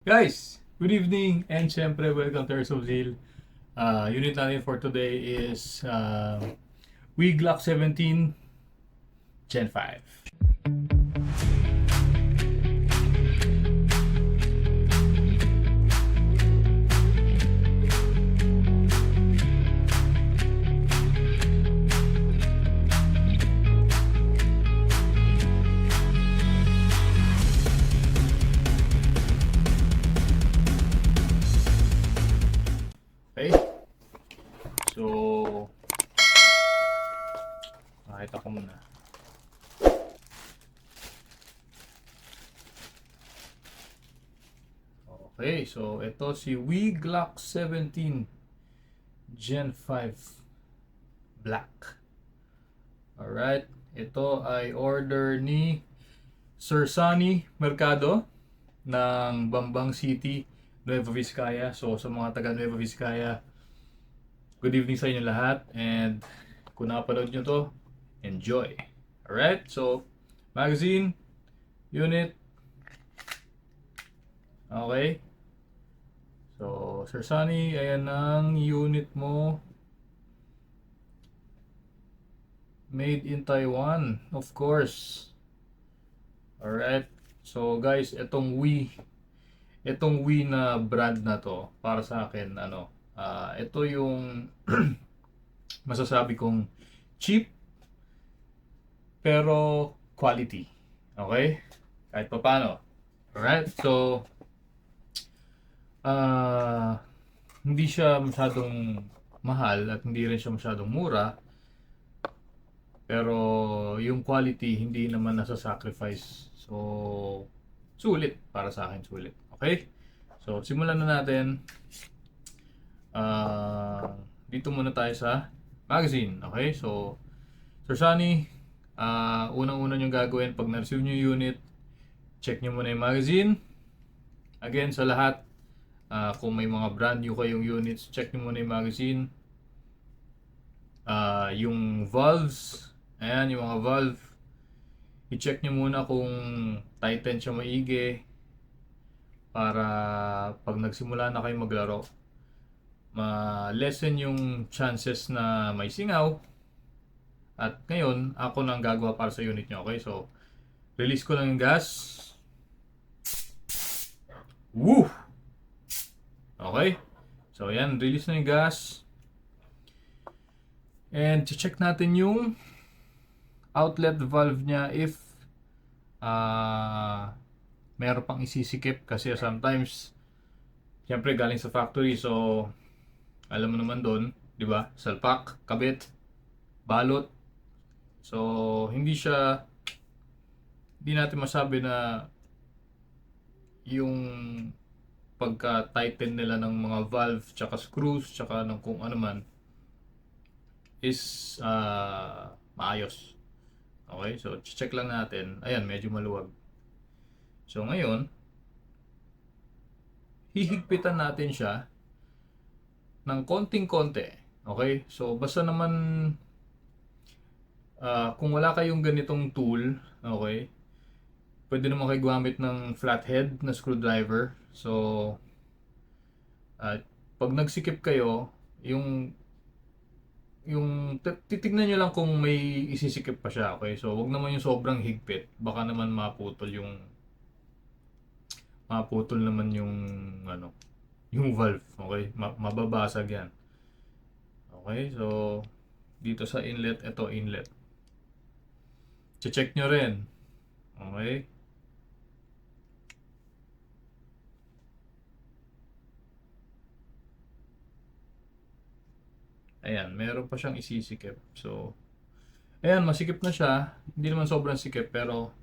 Guys, good evening and syempre welcome to Airsoft Zeal. Unit natin for today is WE Glock 17 Gen 5. Okay? So, makita ko muna. Okay, so ito si WE Glock 17 Gen 5 Black. Alright, ito ay order ni Sir Sunny Mercado ng Bambang City, Nueva Vizcaya. So sa mga taga Nueva Vizcaya, good evening sa inyo lahat, and kung nakapanood nyo to, enjoy. Alright, so magazine, unit, okay. So Sir Sunny, ayan ang unit mo. Made in Taiwan, of course. Alright, so guys, itong WE na brand na to, para sa akin, ito yung masasabi kong cheap pero quality. Okay? Kahit pa paano. Alright, so hindi siya masyadong mahal at hindi rin siya masyadong mura, pero yung quality hindi naman nasa-sacrifice. So sulit para sa akin, sulit. Okay? So simulan na natin. Dito muna tayo sa magazine. Okay? So Sir Sunny, unang-una nyo gagawin pag na-receive nyo yung unit, check nyo muna yung magazine. Again, sa lahat, kung may mga brand new kayong units, check nyo muna yung magazine. Yung valves, ayan, yung mga valve, i-check nyo muna kung tighten siya maigi, para pag nagsimula na kayo maglaro, ma-lessen yung chances na may singaw. At ngayon, ako nang gagawa para sa unit nyo. Okay, so release ko lang yung gas. Woo! Okay, so ayan, release na yung gas. And check natin yung outlet valve niya if meron pang isisikip, kasi sometimes siyempre galing sa factory, so alam mo naman doon, di ba? Salpak, kabit, balot. So hindi natin masabi na yung pagka-tighten nila ng mga valve tsaka screws tsaka ng kung ano man is maayos. Okay, so check lang natin. Ayan, medyo maluwag. So ngayon, hihigpitan natin siya ng konting-konti. Okay, so basta naman kung wala kayong ganitong tool, okay, pwede naman kayo gumamit ng flathead na screwdriver. So pag nagsikip kayo, yung titignan nyo lang kung may isisikip pa siya. Okay, so wag naman yung sobrang higpit, baka naman maputol naman yung yung valve. Okay, mababasag yan. Okay, so dito sa inlet, ito inlet, check nyo rin. Okay, ayan, meron pa siyang isisikip. So ayan, masikip na siya. Hindi naman sobrang sikip, pero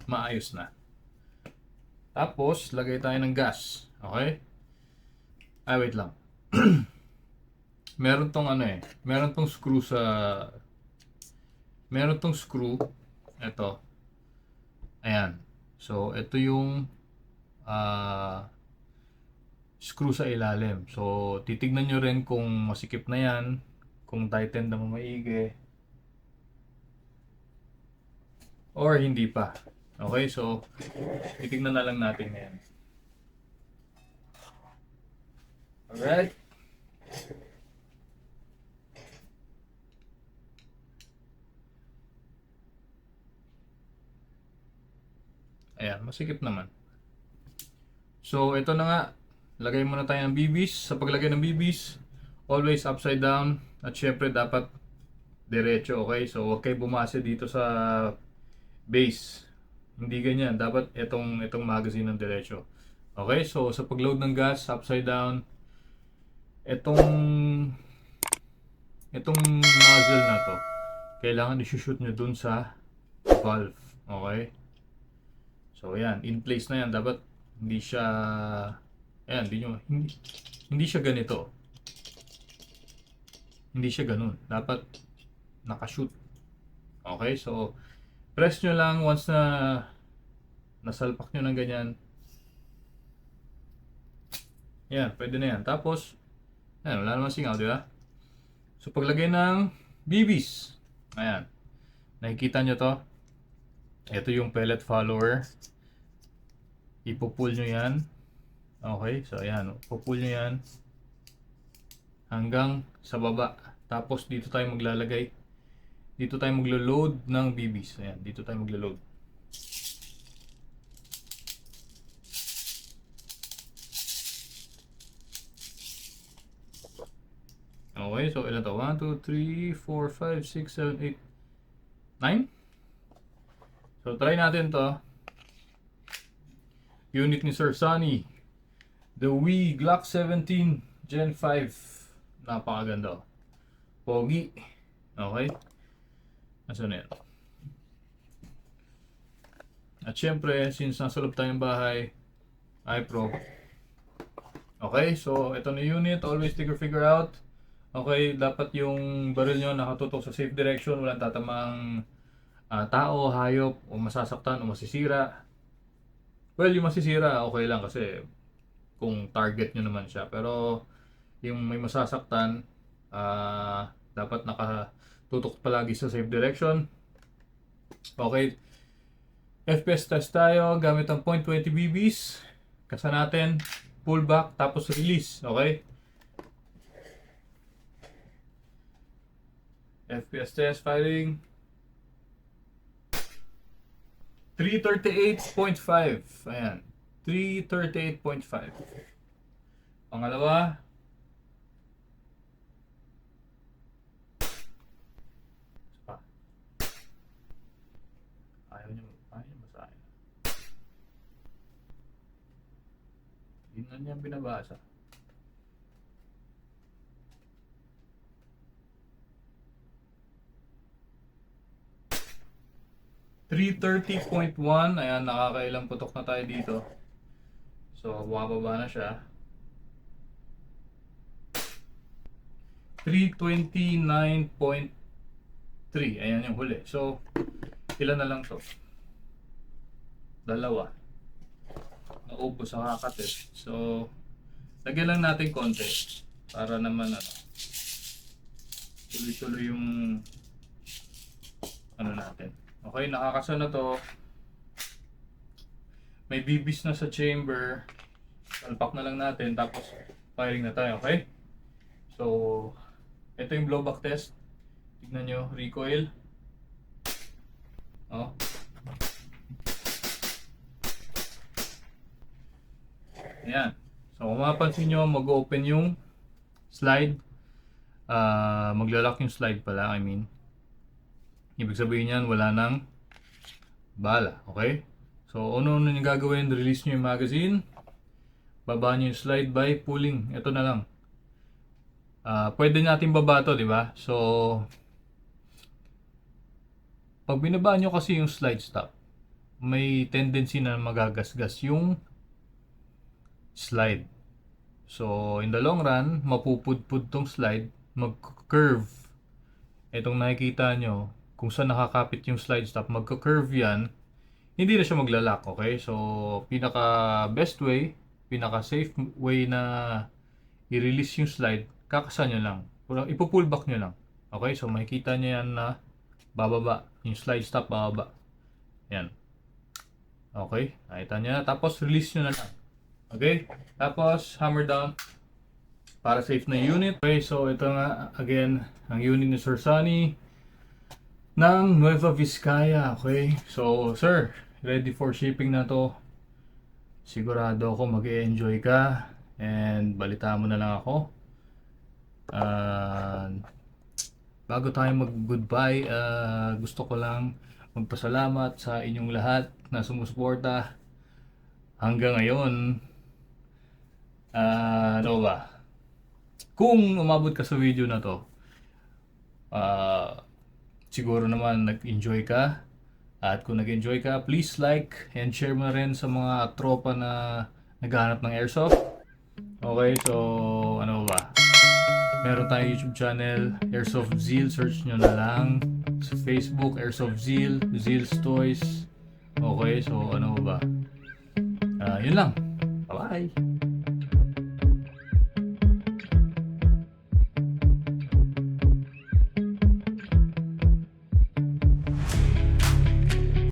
maayos na. Tapos lagay tayo ng gas. Okay, ay wait lang. Meron tong meron tong screw, ito, ayan. So ito yung screw sa ilalim. So titignan nyo rin kung masikip na yan, kung tighten na maigi or hindi pa. Okay, so titignan na lang natin ngayon. Alright. Ayan, masikip naman. So, ito na nga. Lagay muna tayo ng BBs. Sa paglagay ng BBs, always upside down. At syempre, dapat diretso, okay? So, huwag kayo bumase dito sa base. Hindi ganyan. Dapat itong magazine ng diretso. Okay? So, sa pagload ng gas, upside down, itong nozzle na to, kailangan i-shoot nyo dun sa valve. Okay? So, ayan. In place na yan. Dapat hindi siya... Ayan, hindi siya ganito. Hindi siya ganun. Dapat nakashoot. Okay? So, press nyo lang once na nasalpak nyo ng ganyan. Ayan, pwede na yan. Tapos, ayan, wala naman singaw, di ba? So, paglagay ng BBs. Ayan. Nakikita nyo to? Ito yung pellet follower. Ipupull nyo yan. Okay, so ayan. Ipupull nyo yan hanggang sa baba. Tapos, dito tayo maglalagay. Dito tayo maglo-load ng BBs. Ayan, dito tayo maglo-load. Okay, so ilan to? 1, 2, 3, 4, 5, 6, 7, 8, 9. So try natin to. Unit ni Sir Sunny. The Wii Glock 17 Gen 5. Napakaganda. Pogi. Okay. Nasaan na yan? At syempre, since nasa loob tayong bahay, iPro. Okay, so ito na unit. Always figure out. Okay, dapat yung baril nyo nakatutok sa safe direction, walang tatamang tao, hayop, o masasaktan o masisira. Well, yung masisira, okay lang kasi kung target nyo naman siya. Pero yung may masasaktan, dapat nakatutok palagi sa safe direction. Okay, FPS test tayo gamit ang .20 BBs. Kasa natin, pull back, tapos release. Okay? FPS test firing 338.5. Ayan, 338.5. Pangalawa, ayaw niya basahin. Hindi na niya binabasa. 330.1. Ayan, nakakailang putok na tayo dito. So, bumababa na siya. 329.3. Ayan yung huli. So, ilan na lang to? Dalawa. Naubos sa kakatest. So, lagyan lang natin konti. Para naman tuloy-tuloy yung natin. Okay, nakakasa na to. May BBs na sa chamber. Salpak na lang natin. Tapos, firing na tayo. Okay? So, ito yung blowback test. Tignan nyo, recoil. Oh. Ayan. So, kung mapapansin nyo, mag-open yung slide. Maglalak yung slide pala, I mean. Ibig sabihin yan, wala nang bala. Okay? So, ano nyo gagawin? Release nyo yung magazine. Baba nyo yung slide by pulling. Ito na lang. Pwede natin baba to, di ba? So, pag binaba nyo kasi yung slide stop, may tendency na magagasgas yung slide. So, in the long run, mapupudpud tong slide, mag-curve. Itong nakikita nyo, kung saan nakakapit yung slide stop, magka-curve yan, hindi na siya maglalak, okay? So, pinaka best way, pinaka safe way na i-release yung slide, kakasan nyo lang. Ipo-pull back nyo lang. Okay? So, makikita nyo yan na bababa. Yung slide stop, bababa. Yan. Okay? Nakita nyo na. Tapos, release nyo na lang. Okay? Tapos, hammer down. para safe na unit. Okay, so ito nga again ang unit ni Sir Sunny ng Nueva Vizcaya. Okay, so sir, ready for shipping na to. Sigurado ako mag-e-enjoy ka and balita mo na lang ako. Bago tayo mag-goodbye, gusto ko lang magpasalamat sa inyong lahat na sumusuporta hanggang ngayon. Ano ba? Kung umabot ka sa video na to, siguro naman nag-enjoy ka. At kung nag-enjoy ka, please like and share mo na rin sa mga tropa na naghahanap ng airsoft. Okay, so ano ba? Meron tayong YouTube channel, Airsoft Zeal. Search nyo na lang. Sa Facebook, Airsoft Zeal, Zeal's Toys. Okay, so ano ba? Yun lang. Bye-bye!